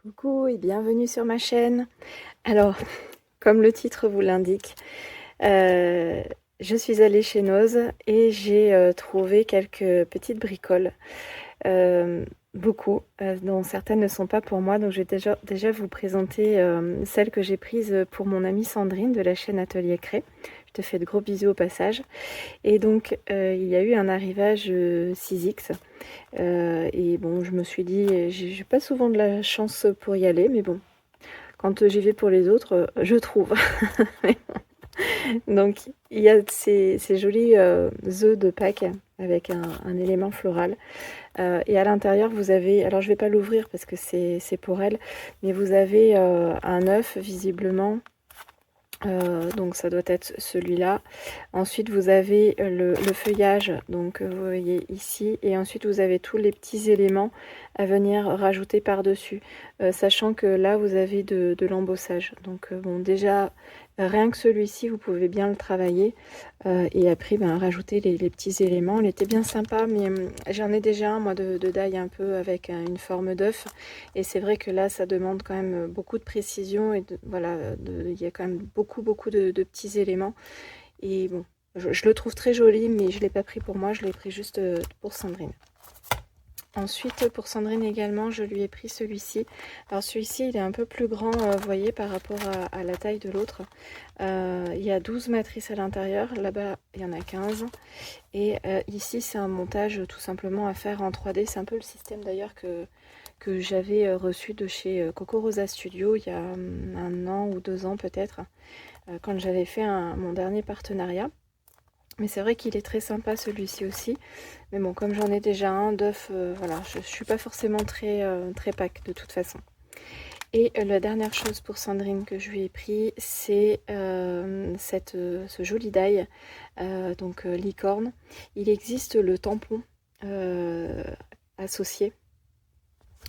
Coucou et bienvenue sur ma chaîne. Alors, comme le titre vous l'indique, je suis allée chez Noz et j'ai trouvé quelques petites bricoles, beaucoup, dont certaines ne sont pas pour moi. Donc je vais déjà vous présenter celles que j'ai prises pour mon amie Sandrine de la chaîne Atelier Cré. Je te fais de gros bisous au passage. Et donc il y a eu un arrivage 6X. Et bon, je me suis dit, j'ai pas souvent de la chance pour y aller, mais bon, quand j'y vais pour les autres, je trouve. Donc, il y a ces jolis œufs de Pâques avec un élément floral. Et à l'intérieur, vous avez, alors je vais pas l'ouvrir parce que c'est pour elle, mais vous avez un œuf visiblement. Donc ça doit être celui-là. Ensuite vous avez le feuillage, donc vous voyez ici, et ensuite vous avez tous les petits éléments à venir rajouter par dessus, sachant que là vous avez de l'embossage. Donc bon, déjà rien que celui-ci vous pouvez bien le travailler, et après rajouter les petits éléments. Il était bien sympa, mais j'en ai déjà un moi de die un peu avec une forme d'œuf, et c'est vrai que là ça demande quand même beaucoup de précision, et voilà, il y a quand même beaucoup de petits éléments. Et bon, je le trouve très joli, mais je ne l'ai pas pris pour moi, je l'ai pris juste pour Sandrine. Ensuite, pour Sandrine également, je lui ai pris celui-ci. Alors celui-ci, il est un peu plus grand, vous voyez, par rapport à la taille de l'autre. Il y a 12 matrices à l'intérieur, là-bas il y en a 15. Et ici, c'est un montage tout simplement à faire en 3D. C'est un peu le système d'ailleurs que j'avais reçu de chez Coco Rosa Studio il y a 1 an ou 2 ans peut-être, quand j'avais fait mon dernier partenariat. Mais c'est vrai qu'il est très sympa celui-ci aussi. Mais bon, comme j'en ai déjà un d'œuf, voilà, je ne suis pas forcément très Pâques de toute façon. Et la dernière chose pour Sandrine que je lui ai pris, c'est ce joli die, donc licorne. Il existe le tampon associé.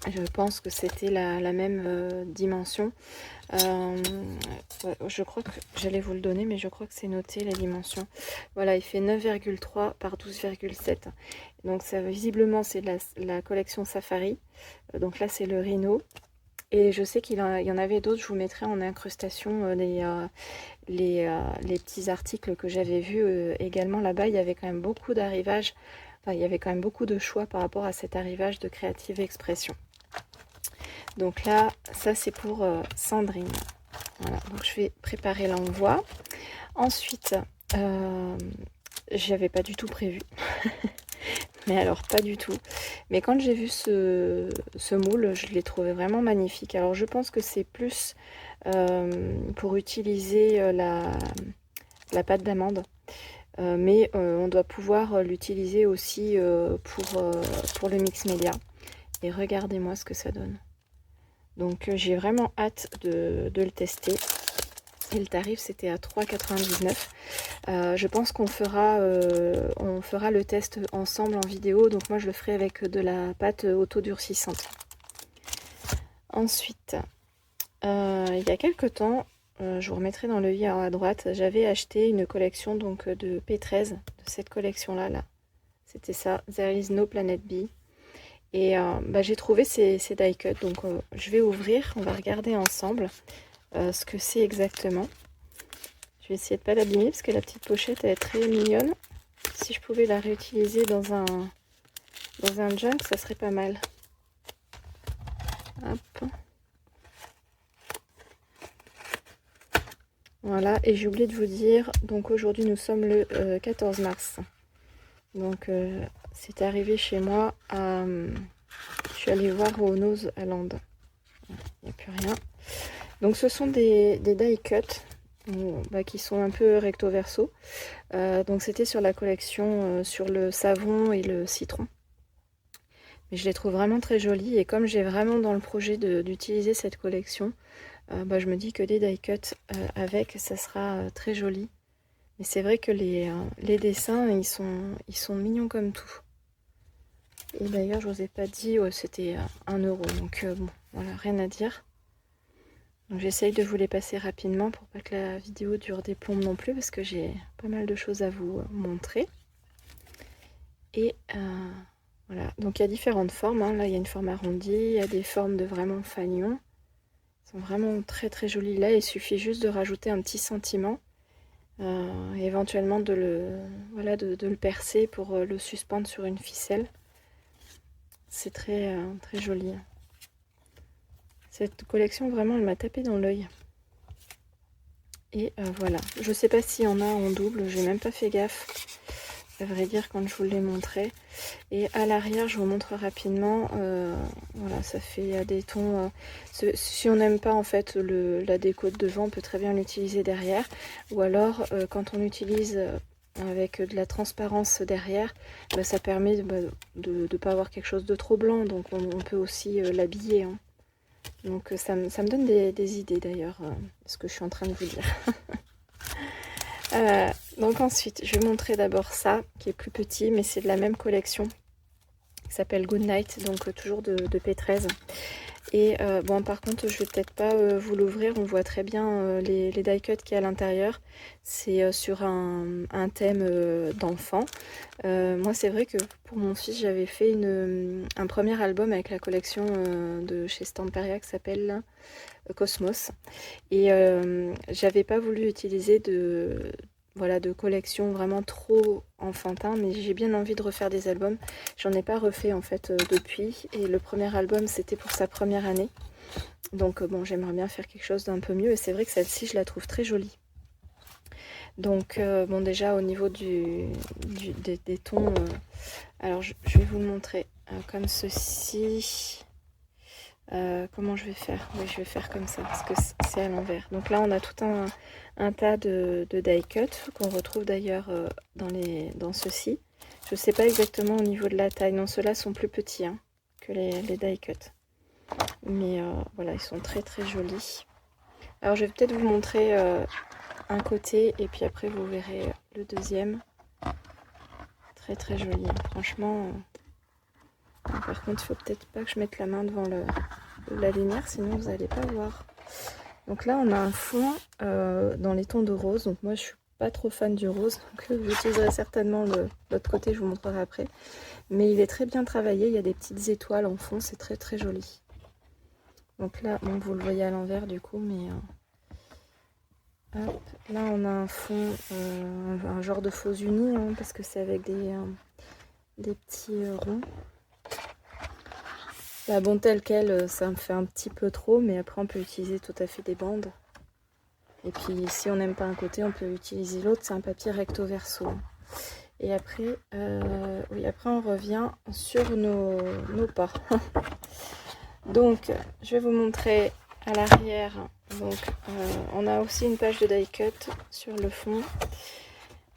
Je pense que c'était la même dimension. Ouais, je crois que j'allais vous le donner, mais je crois que c'est noté les dimensions. Voilà, il fait 9,3 par 12,7. Donc ça, visiblement c'est la collection Safari. Donc là c'est le Rhino. Et je sais qu'il y en avait d'autres, je vous mettrai en incrustation les petits articles que j'avais vus également là-bas. Il y avait quand même beaucoup d'arrivages, enfin il y avait quand même beaucoup de choix par rapport à cet arrivage de Creative Expression. Donc là, ça c'est pour Sandrine. Voilà, donc je vais préparer l'envoi. Ensuite, j'avais pas du tout prévu. Mais alors pas du tout. Mais quand j'ai vu ce moule, je l'ai trouvé vraiment magnifique. Alors je pense que c'est plus pour utiliser la pâte d'amande. Mais on doit pouvoir l'utiliser aussi pour le mix média. Et regardez-moi ce que ça donne. Donc j'ai vraiment hâte de le tester. Et le tarif c'était à 3,99 €. Je pense qu'on fera le test ensemble en vidéo. Donc moi je le ferai avec de la pâte auto-durcissante. Ensuite, il y a quelques temps, je vous remettrai dans le i à droite, j'avais acheté une collection donc de P13, de cette collection-là. C'était ça, There is no Planet B. Et j'ai trouvé ces die cuts, donc je vais ouvrir, on va regarder ensemble ce que c'est exactement. Je vais essayer de ne pas l'abîmer parce que la petite pochette elle est très mignonne. Si je pouvais la réutiliser dans un junk, ça serait pas mal. Hop. Voilà, et j'ai oublié de vous dire, donc aujourd'hui nous sommes le 14 mars. Donc c'est arrivé chez moi je suis allée voir au Nose à Land. Il n'y a plus rien. Donc ce sont des die cuts qui sont un peu recto verso. Donc c'était sur la collection sur le savon et le citron. Mais je les trouve vraiment très jolies. Et comme j'ai vraiment dans le projet d'utiliser cette collection, je me dis que des die cuts avec, ça sera très joli. Mais c'est vrai que les dessins, ils sont mignons comme tout. Et d'ailleurs, je vous ai pas dit, c'était 1 €. Donc bon, voilà, rien à dire. Donc j'essaye de vous les passer rapidement pour pas que la vidéo dure des plombes non plus, parce que j'ai pas mal de choses à vous montrer. Et voilà, donc il y a différentes formes, hein. Là il y a une forme arrondie, il y a des formes de vraiment fanion. Ils sont vraiment très très jolis. Là, il suffit juste de rajouter un petit sentiment. Et éventuellement de le percer pour le suspendre sur une ficelle. C'est très, très joli. Cette collection, vraiment, elle m'a tapé dans l'œil. Et voilà. Je sais pas s'il y en a en double, j'ai même pas fait gaffe, à vrai dire, quand je vous l'ai montré. Et à l'arrière, je vous montre rapidement. Voilà, ça fait des tons. Si on n'aime pas en fait la déco de devant, on peut très bien l'utiliser derrière. Ou alors, quand on utilise avec de la transparence derrière, bah, ça permet de ne pas avoir quelque chose de trop blanc. Donc on peut aussi l'habiller. Hein. Donc ça me donne des idées d'ailleurs, ce que je suis en train de vous dire. Donc ensuite, je vais montrer d'abord ça, qui est plus petit, mais c'est de la même collection, qui s'appelle Good Night, donc toujours de P13. Et bon, par contre, je vais peut-être pas vous l'ouvrir, on voit très bien les die cuts qu'il y a à l'intérieur. C'est sur un thème d'enfant. Moi, c'est vrai que pour mon fils, j'avais fait un premier album avec la collection de chez Stamperia qui s'appelle Cosmos. Et j'avais pas voulu utiliser de collection vraiment trop enfantin, mais j'ai bien envie de refaire des albums. J'en ai pas refait en fait depuis, et le premier album c'était pour sa première année. Donc bon, j'aimerais bien faire quelque chose d'un peu mieux, et c'est vrai que celle-ci je la trouve très jolie. Donc bon, déjà au niveau des tons, alors je vais vous le montrer comme ceci. Comment je vais faire? Oui, je vais faire comme ça parce que c'est à l'envers. Donc là, on a tout un tas de die cut qu'on retrouve d'ailleurs dans ceux-ci. Je ne sais pas exactement au niveau de la taille. Non, ceux-là sont plus petits hein, que les die cut. Mais voilà, ils sont très très jolis. Alors, je vais peut-être vous montrer un côté et puis après, vous verrez le deuxième. Très très joli. Franchement, par contre, il faut peut-être pas que je mette la main devant la lumière, sinon vous n'allez pas voir. Donc là, on a un fond dans les tons de rose. Donc moi, je suis pas trop fan du rose, donc j'utiliserai certainement l'autre côté, je vous montrerai après. Mais il est très bien travaillé, il y a des petites étoiles en fond, c'est très très joli. Donc là, bon, vous le voyez à l'envers du coup, mais hop, là on a un fond, un genre de faux uni, hein, parce que c'est avec des petits ronds. Bah bon, tel quel, ça me fait un petit peu trop, mais après on peut utiliser tout à fait des bandes. Et puis si on n'aime pas un côté, on peut utiliser l'autre, c'est un papier recto verso. Et après, oui, après on revient sur nos pas. Donc, je vais vous montrer à l'arrière. Donc, on a aussi une page de die cut sur le fond.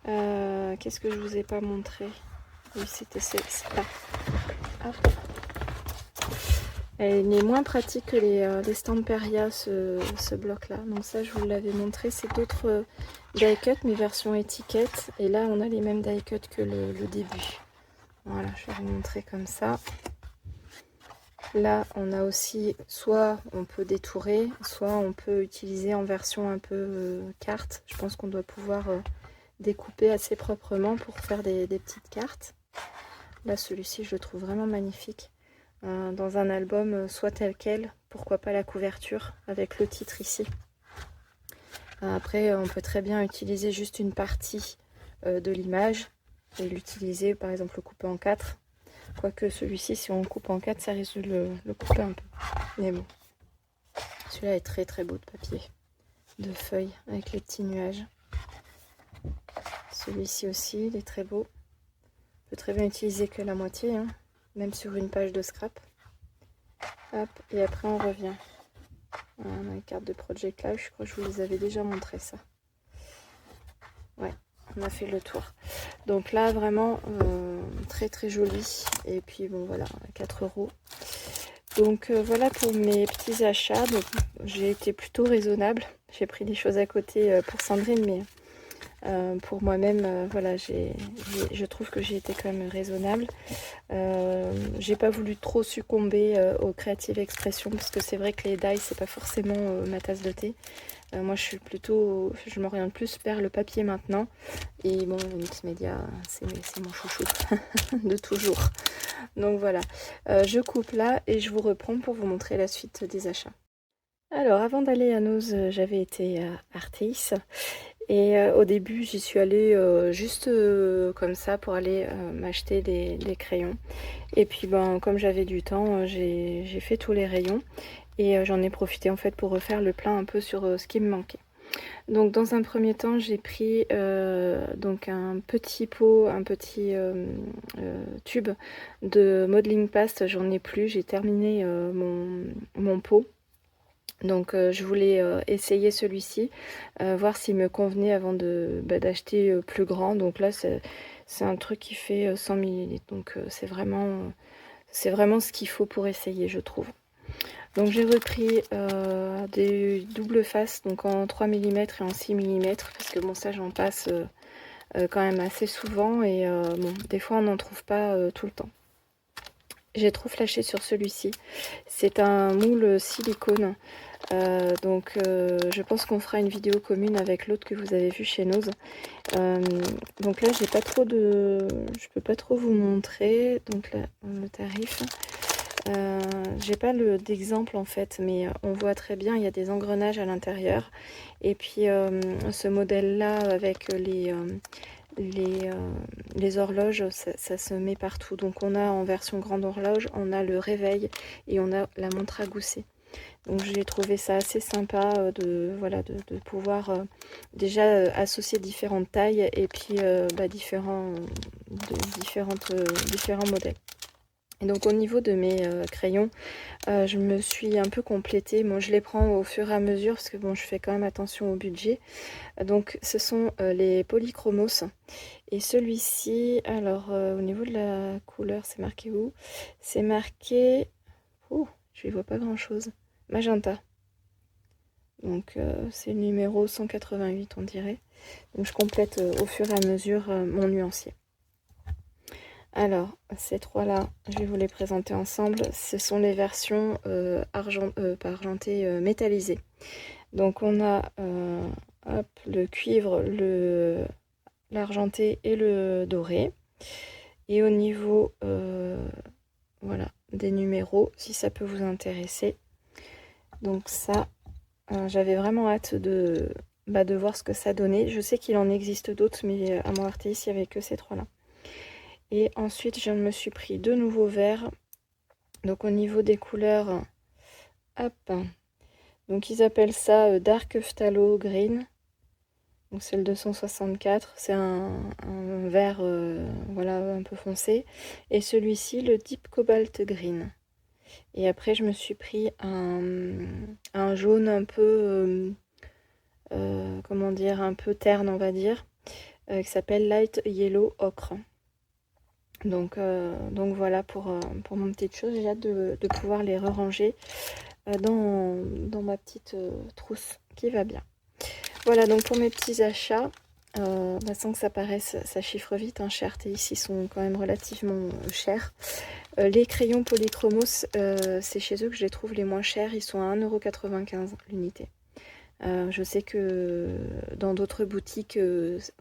Qu'est-ce que je vous ai pas montré? Oui, c'était celle-là. Hop. Il est moins pratique que les Stamperia, ce bloc-là. Donc ça, je vous l'avais montré. C'est d'autres die cut, mais version étiquette. Et là, on a les mêmes die cut que le début. Voilà, je vais vous montrer comme ça. Là, on a aussi, soit on peut détourer, soit on peut utiliser en version un peu carte. Je pense qu'on doit pouvoir découper assez proprement pour faire des petites cartes. Là, celui-ci, je le trouve vraiment magnifique. Dans un album, soit tel quel, pourquoi pas la couverture avec le titre ici. Après, on peut très bien utiliser juste une partie de l'image et l'utiliser, par exemple, le couper en 4. Quoique celui-ci, si on le coupe en 4, ça risque de le couper un peu. Mais bon, celui-là est très très beau de papier, de feuilles avec les petits nuages. Celui-ci aussi, il est très beau. On peut très bien utiliser que la moitié, hein, même sur une page de scrap. Hop, et après on revient. On a une carte de Project Life, je crois que je vous les avais déjà montré ça. Ouais, on a fait le tour. Donc là, vraiment, très très joli. Et puis bon, voilà, 4 €. Donc voilà pour mes petits achats. Donc j'ai été plutôt raisonnable. J'ai pris des choses à côté pour Sandrine, mais pour moi-même, voilà, je trouve que j'ai été quand même raisonnable. J'ai pas voulu trop succomber aux Creative Expressions parce que c'est vrai que les die c'est pas forcément ma tasse de thé. Moi je m'oriente plus vers le papier maintenant. Et bon, Onyx Media, c'est mon chouchou de toujours. Donc voilà, je coupe là et je vous reprends pour vous montrer la suite des achats. Alors, avant d'aller à Noz, j'avais été à Artéis. Et au début, j'y suis allée juste comme ça pour aller m'acheter des crayons. Et puis, ben, comme j'avais du temps, j'ai fait tous les rayons. Et j'en ai profité en fait pour refaire le plein un peu sur ce qui me manquait. Donc, dans un premier temps, j'ai pris donc un petit pot, un petit tube de modeling paste. J'en ai plus, j'ai terminé mon pot. Donc je voulais essayer celui-ci, voir s'il me convenait avant d'acheter plus grand. Donc là c'est un truc qui fait 100 millilitres. Donc c'est vraiment ce qu'il faut pour essayer, je trouve. Donc j'ai repris des doubles faces, donc en 3 millimètres et en 6 millimètres, parce que bon, ça j'en passe quand même assez souvent. Et bon, des fois on n'en trouve pas tout le temps. J'ai trop flashé sur celui-ci. C'est un moule silicone. Donc je pense qu'on fera une vidéo commune avec l'autre que vous avez vu chez Noz. Donc là j'ai pas trop de... Je peux pas trop vous montrer. Donc là le tarif. J'ai pas d'exemple en fait, mais on voit très bien, il y a des engrenages à l'intérieur. Et puis ce modèle là avec les horloges, ça se met partout. Donc on a en version grande horloge, on a le réveil et on a la montre à gousset. Donc j'ai trouvé ça assez sympa voilà, de pouvoir déjà associer différentes tailles et puis différents modèles. Et donc au niveau de mes crayons, je me suis un peu complétée. Moi je les prends au fur et à mesure parce que bon, je fais quand même attention au budget. Donc ce sont les Polychromos. Et celui-ci, alors au niveau de la couleur, c'est marqué où? C'est marqué... Oh, je ne vois pas grand-chose. Magenta. Donc c'est le numéro 188 on dirait. Donc je complète au fur et à mesure mon nuancier. Alors ces trois-là, je vais vous les présenter ensemble. Ce sont les versions pas argentées, métallisées. Donc on a hop, le cuivre, l'argenté et le doré. Et au niveau voilà, des numéros, si ça peut vous intéresser. Donc ça, j'avais vraiment hâte de voir ce que ça donnait. Je sais qu'il en existe d'autres, mais à mon Artéis, il n'y avait que ces trois-là. Et ensuite, je me suis pris deux nouveaux verres. Donc au niveau des couleurs, hop. Donc ils appellent ça Dark Phthalo Green. Donc c'est le 264. C'est un vert voilà, un peu foncé. Et celui-ci, le Deep Cobalt Green. Et après, je me suis pris un jaune un peu, comment dire, un peu terne, on va dire, qui s'appelle Light Yellow Ocre. Donc voilà pour mon petite chose. J'ai hâte de pouvoir les ranger dans ma petite trousse qui va bien. Voilà donc pour mes petits achats. Sans que ça paraisse, ça chiffre vite. Chez Artéis, ils sont quand même relativement chers. Les crayons Polychromos, c'est chez eux que je les trouve les moins chers. Ils sont à 1,95 € l'unité. Je sais que dans d'autres boutiques,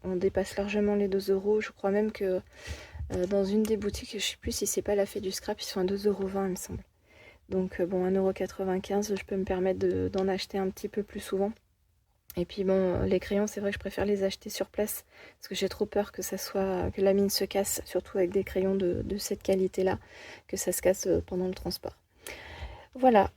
on dépasse largement les 2 €. Je crois même que dans une des boutiques, je ne sais plus si c'est pas la Fée du Scrap, ils sont à 2,20 € il me semble. Donc bon, 1,95 €, je peux me permettre d'en acheter un petit peu plus souvent. Et puis bon, les crayons, c'est vrai que je préfère les acheter sur place parce que j'ai trop peur que que la mine se casse, surtout avec des crayons de cette qualité-là, que ça se casse pendant le transport. Voilà,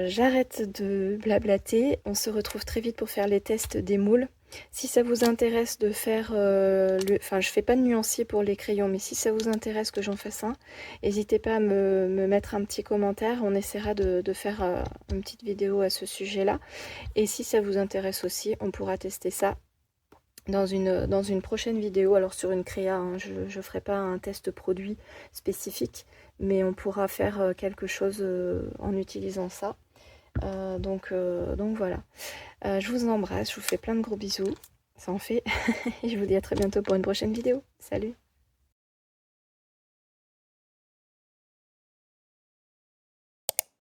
j'arrête de blablater. On se retrouve très vite pour faire les tests des moules. Si ça vous intéresse de faire enfin, je fais pas de nuancier pour les crayons, mais si ça vous intéresse que j'en fasse un, n'hésitez pas à me mettre un petit commentaire. On essaiera de faire une petite vidéo à ce sujet-là. Et si ça vous intéresse aussi, on pourra tester ça dans une prochaine vidéo. Alors sur une créa, je ne ferai pas un test produit spécifique, mais on pourra faire quelque chose en utilisant ça. Donc voilà. Je vous embrasse, je vous fais plein de gros bisous. Ça en fait. Et je vous dis à très bientôt pour une prochaine vidéo. Salut!